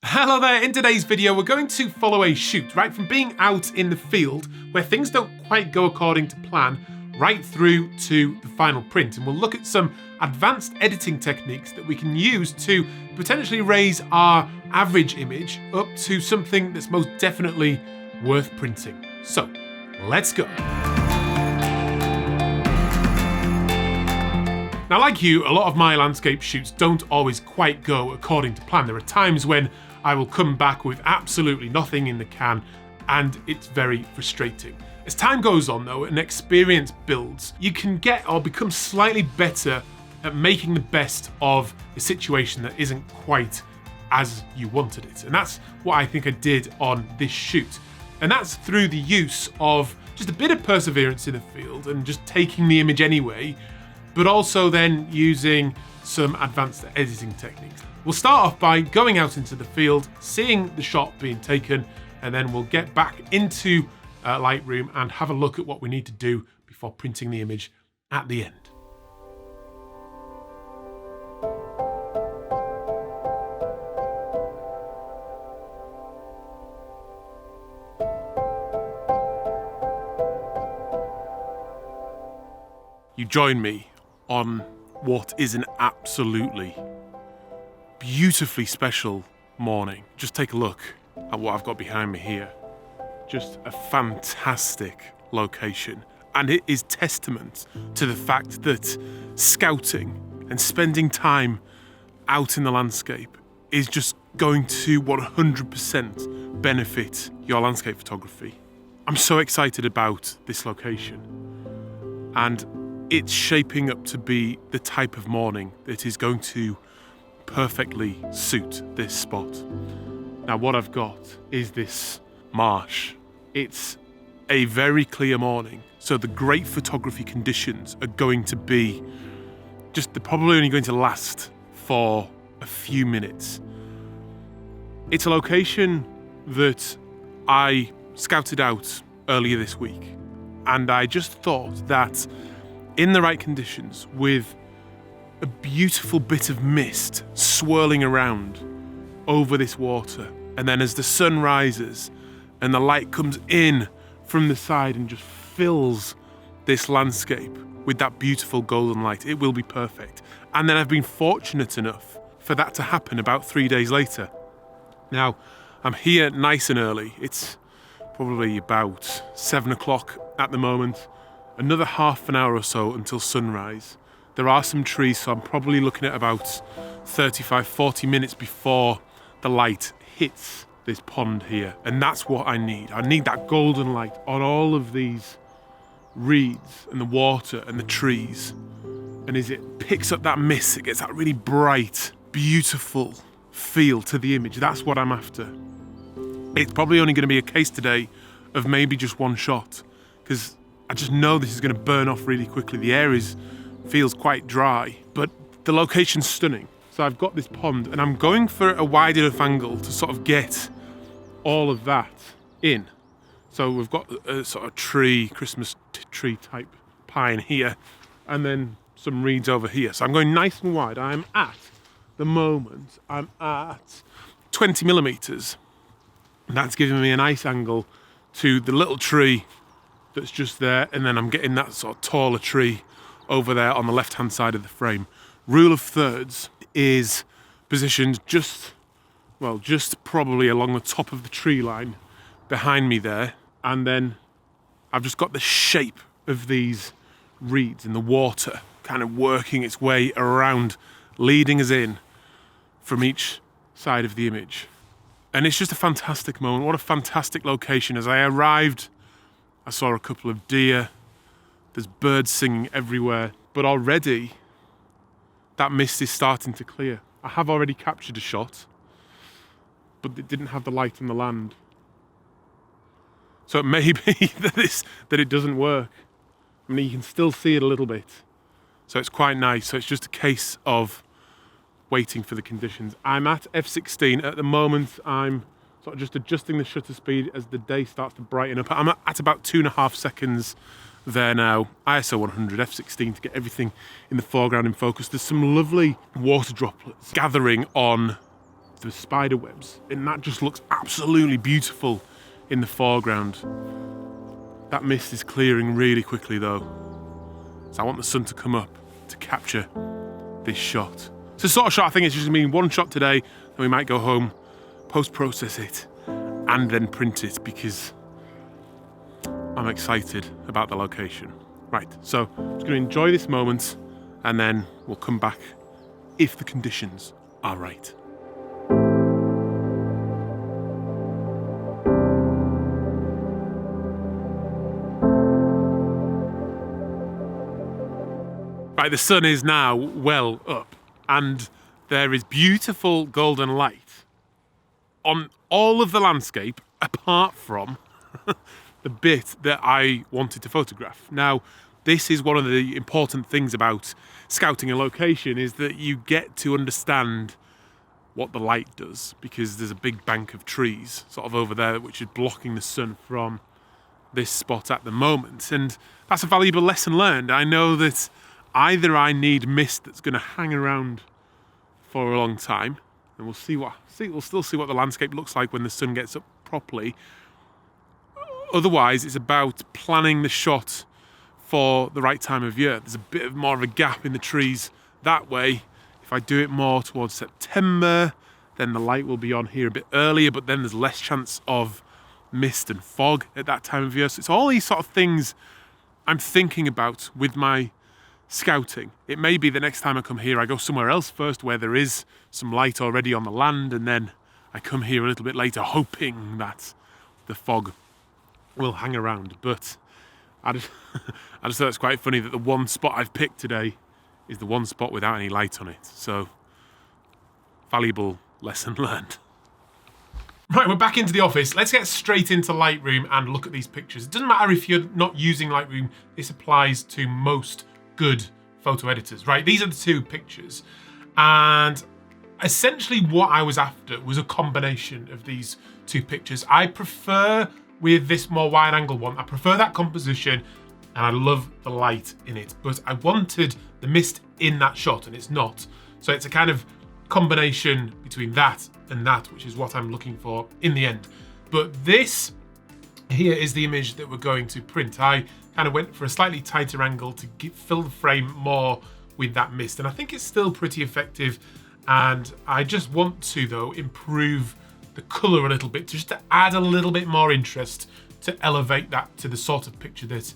Hello there, in today's video we're going to follow a shoot, right from being out in the field where things don't quite go according to plan, right through to the final print. And we'll look at some advanced editing techniques that we can use to potentially raise our average image up to something that's most definitely worth printing. So, let's go. Now, like you, a lot of my landscape shoots don't always quite go according to plan. There are times when I will come back with absolutely nothing in the can, and it's very frustrating. As time goes on though, and experience builds, you can get or become slightly better at making the best of a situation that isn't quite as you wanted it. And that's what I think I did on this shoot. And that's through the use of just a bit of perseverance in the field and just taking the image anyway, but also then using some advanced editing techniques. We'll start off by going out into the field, seeing the shot being taken, and then we'll get back into Lightroom and have a look at what we need to do before printing the image at the end. You join me on what is an absolutely beautifully special morning. Just take a look at what I've got behind me here. Just a fantastic location. And it is testament to the fact that scouting and spending time out in the landscape is just going to 100% benefit your landscape photography. I'm so excited about this location. And it's shaping up to be the type of morning that is going to perfectly suit this spot. Now what I've got is this marsh. It's a very clear morning, so the great photography conditions are going to be they're probably only going to last for a few minutes. It's a location that I scouted out earlier this week, and I just thought that in the right conditions, with a beautiful bit of mist swirling around over this water, and then as the sun rises and the light comes in from the side and just fills this landscape with that beautiful golden light, it will be perfect. And then I've been fortunate enough for that to happen about 3 days later. Now, I'm here nice and early. It's probably about 7 o'clock at the moment. Another half an hour or so until sunrise. There are some trees, so I'm probably looking at about 35-40 minutes before the light hits this pond here. And that's what I need. I need that golden light on all of these reeds and the water and the trees. And as it picks up that mist, it gets that really bright, beautiful feel to the image. That's what I'm after. It's probably only going to be a case today of maybe just one shot, because I just know this is going to burn off really quickly. The air feels quite dry, but the location's stunning. So I've got this pond and I'm going for a wide enough angle to sort of get all of that in. So we've got a sort of Christmas tree type pine here, and then some reeds over here. So I'm going nice and wide. I'm at 20 millimeters. And that's giving me a nice angle to the little tree that's just there, and then I'm getting that sort of taller tree over there on the left-hand side of the frame. Rule of thirds is positioned just probably along the top of the tree line behind me there, and then I've just got the shape of these reeds in the water kind of working its way around, leading us in from each side of the image. And it's just a fantastic moment. What a fantastic location. As I arrived, I saw a couple of deer. There's birds singing everywhere. But already, that mist is starting to clear. I have already captured a shot, but it didn't have the light on the land. So it may be that it doesn't work. I mean, you can still see it a little bit. So it's quite nice. So it's just a case of waiting for the conditions. I'm at f16 at the moment. I'm sort of just adjusting the shutter speed as the day starts to brighten up. I'm at about 2.5 seconds there now. ISO 100, f16 to get everything in the foreground in focus. There's some lovely water droplets gathering on the spider webs, and that just looks absolutely beautiful in the foreground. That mist is clearing really quickly though, so I want the sun to come up to capture this shot. It's a sort of shot I think it's just gonna be one shot today, then we might go home, post-process it, and then print it, because I'm excited about the location. Right, so I'm just gonna enjoy this moment, and then we'll come back if the conditions are right. Right, the sun is now well up, and there is beautiful golden light on all of the landscape apart from the bit that I wanted to photograph. Now, this is one of the important things about scouting a location, is that you get to understand what the light does, because there's a big bank of trees sort of over there which is blocking the sun from this spot at the moment, and that's a valuable lesson learned. I know that either I need mist that's going to hang around for a long time, and we'll still see what the landscape looks like when the sun gets up properly. Otherwise, it's about planning the shot for the right time of year. There's a bit more of a gap in the trees that way. If I do it more towards September, then the light will be on here a bit earlier, but then there's less chance of mist and fog at that time of year. So it's all these sort of things I'm thinking about with my scouting. It may be the next time I come here, I go somewhere else first where there is some light already on the land, and then I come here a little bit later hoping that the fog will hang around. But I just thought it's quite funny that the one spot I've picked today is the one spot without any light on it. So, valuable lesson learned. Right, we're back into the office. Let's get straight into Lightroom and look at these pictures. It doesn't matter if you're not using Lightroom, this applies to most good photo editors, right? These are the two pictures. And essentially what I was after was a combination of these two pictures. I prefer, with this more wide angle one, I prefer that composition, and I love the light in it, but I wanted the mist in that shot, and it's not. So it's a kind of combination between that and that, which is what I'm looking for in the end. But this here is the image that we're going to print. I kind of went for a slightly tighter angle to fill the frame more with that mist, and I think it's still pretty effective. And I just want to, though, improve the colour a little bit, just to add a little bit more interest, to elevate that to the sort of picture that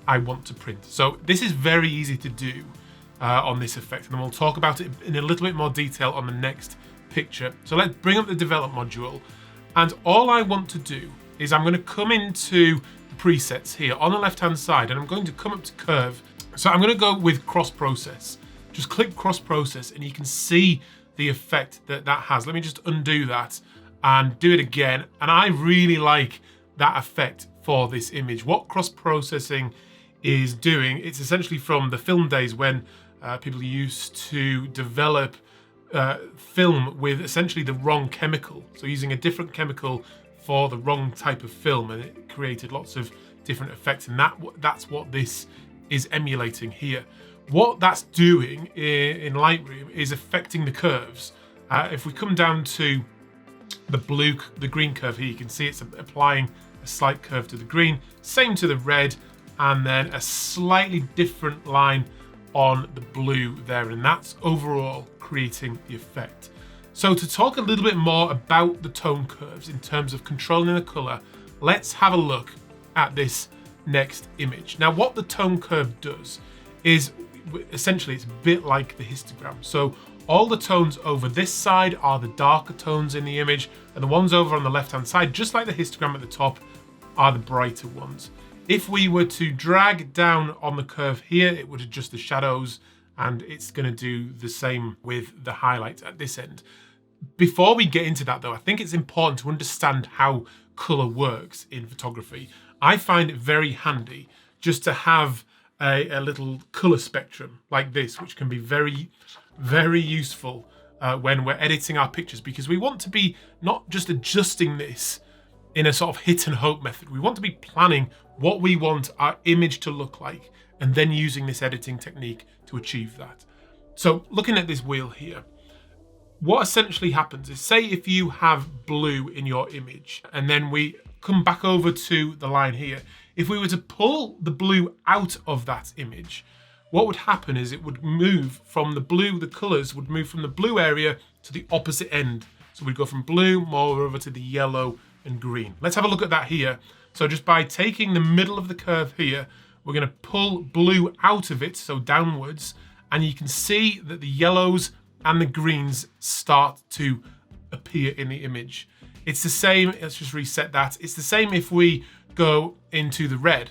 I want to print. So this is very easy to do on this effect, and we'll talk about it in a little bit more detail on the next picture. So let's bring up the develop module, and all I want to do is I'm going to come into the presets here on the left hand side, and I'm going to come up to curve. So I'm going to go with cross process. Just click cross process and you can see the effect that that has. Let me just undo that and do it again. And I really like that effect for this image. What cross processing is doing, it's essentially from the film days when people used to develop film with essentially the wrong chemical. So using a different chemical for the wrong type of film, and it created lots of different effects, and that's what this is emulating here. What that's doing in Lightroom is affecting the curves. If we come down to the green curve here, you can see it's applying a slight curve to the green, same to the red, and then a slightly different line on the blue there, and that's overall creating the effect. So to talk a little bit more about the tone curves in terms of controlling the color, let's have a look at this next image. Now, what the tone curve does is essentially it's a bit like the histogram. So all the tones over this side are the darker tones in the image, and the ones over on the left hand side, just like the histogram at the top, are the brighter ones. If we were to drag down on the curve here, it would adjust the shadows, and it's going to do the same with the highlights at this end. Before we get into that though, I think it's important to understand how color works in photography. I find it very handy just to have a little color spectrum like this, which can be very, very useful when we're editing our pictures, because we want to be not just adjusting this in a sort of hit and hope method. We want to be planning what we want our image to look like, and then using this editing technique to achieve that. So looking at this wheel here, what essentially happens is, say if you have blue in your image, and then we come back over to the line here, if we were to pull the blue out of that image, what would happen is it would move from the blue, the colours would move from the blue area to the opposite end. So we'd go from blue more over to the yellow and green. Let's have a look at that here. So just by taking the middle of the curve here, we're going to pull blue out of it, so downwards, and you can see that the yellows and the greens start to appear in the image. It's the same, let's just reset that. It's the same if we go into the red.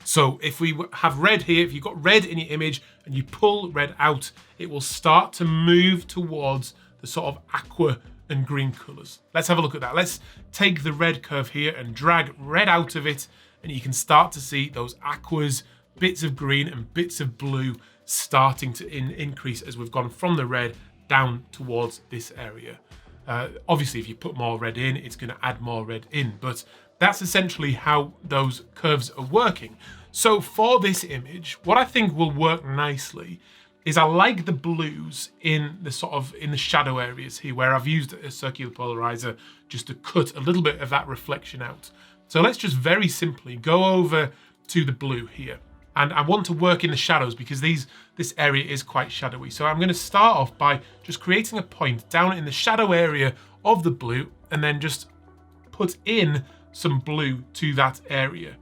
So if we have red here, if you've got red in your image and you pull red out, it will start to move towards the sort of aqua and green colours. Let's have a look at that. Let's take the red curve here and drag red out of it, and you can start to see those aquas, bits of green and bits of blue starting to increase as we've gone from the red down towards this area. Obviously, if you put more red in, it's going to add more red in, but that's essentially how those curves are working. So for this image, what I think will work nicely is I like the blues in the shadow areas here, where I've used a circular polarizer just to cut a little bit of that reflection out. So let's just very simply go over to the blue here. And I want to work in the shadows because this area is quite shadowy. So I'm going to start off by just creating a point down in the shadow area of the blue, and then just put in some blue to that area.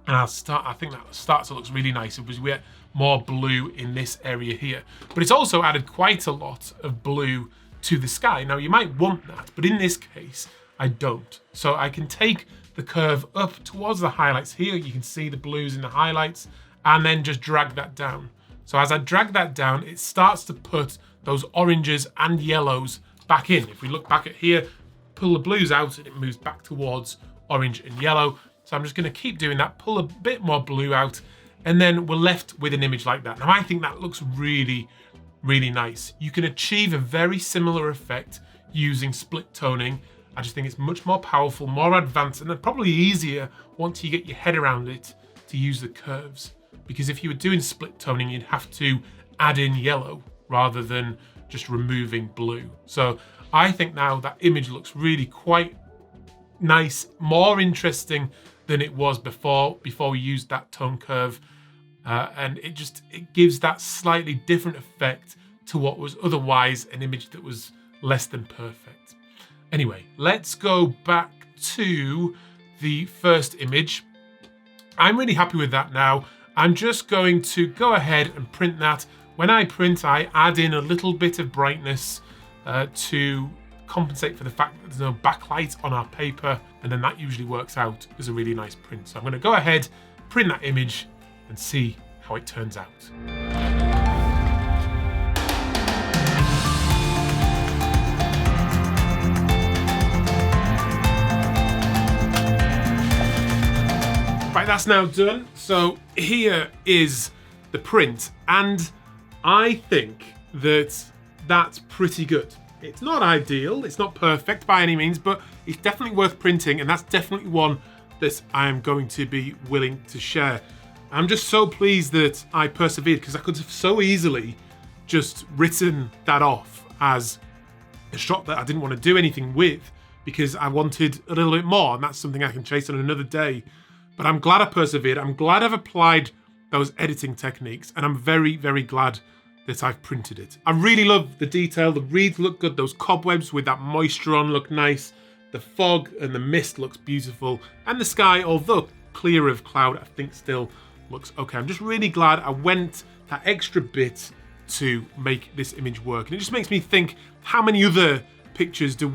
And I think that starts to look really nice because we get more blue in this area here. But it's also added quite a lot of blue to the sky. Now you might want that, but in this case, I don't. So I can take the curve up towards the highlights here. You can see the blues in the highlights, and then just drag that down. So as I drag that down, it starts to put those oranges and yellows back in. If we look back at here, pull the blues out, and it moves back towards orange and yellow. So I'm just going to keep doing that, pull a bit more blue out, and then we're left with an image like that. Now I think that looks really, really nice. You can achieve a very similar effect using split toning. I just think it's much more powerful, more advanced, and then probably easier once you get your head around it to use the curves. Because if you were doing split toning, you'd have to add in yellow rather than just removing blue. So I think now that image looks really quite nice, more interesting than it was before we used that tone curve. And it gives that slightly different effect to what was otherwise an image that was less than perfect. Anyway, let's go back to the first image. I'm really happy with that now. I'm just going to go ahead and print that. When I print, I add in a little bit of brightness to compensate for the fact that there's no backlight on our paper, and then that usually works out as a really nice print. So I'm going to go ahead, print that image, and see how it turns out. Right, that's now done. So here is the print, and I think that that's pretty good. It's not ideal, it's not perfect by any means, but it's definitely worth printing, and that's definitely one that I am going to be willing to share. I'm just so pleased that I persevered, because I could have so easily just written that off as a shot that I didn't want to do anything with, because I wanted a little bit more, and that's something I can chase on another day. But I'm glad I persevered. I'm glad I've applied those editing techniques, and I'm very, very glad that I've printed it. I really love the detail. The reeds look good. Those cobwebs with that moisture on look nice. The fog and the mist looks beautiful. And the sky, although clear of cloud, I think still looks okay. I'm just really glad I went that extra bit to make this image work. And it just makes me think, how many other pictures do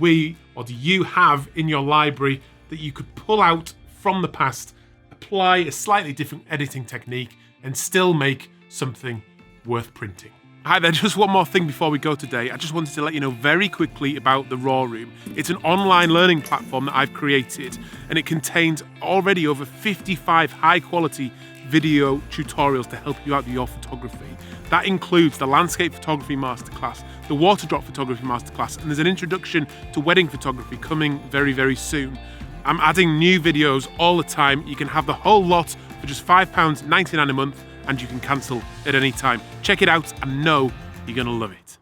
you have in your library that you could pull out from the past, apply a slightly different editing technique, and still make something worth printing? Hi there, just one more thing before we go today. I just wanted to let you know very quickly about the Raw Room. It's an online learning platform that I've created, and it contains already over 55 high quality video tutorials to help you out with your photography. That includes the landscape photography masterclass, the water drop photography masterclass, and there's an introduction to wedding photography coming very, very soon. I'm adding new videos all the time. You can have the whole lot for just £5.99 a month, and you can cancel at any time. Check it out and know you're going to love it.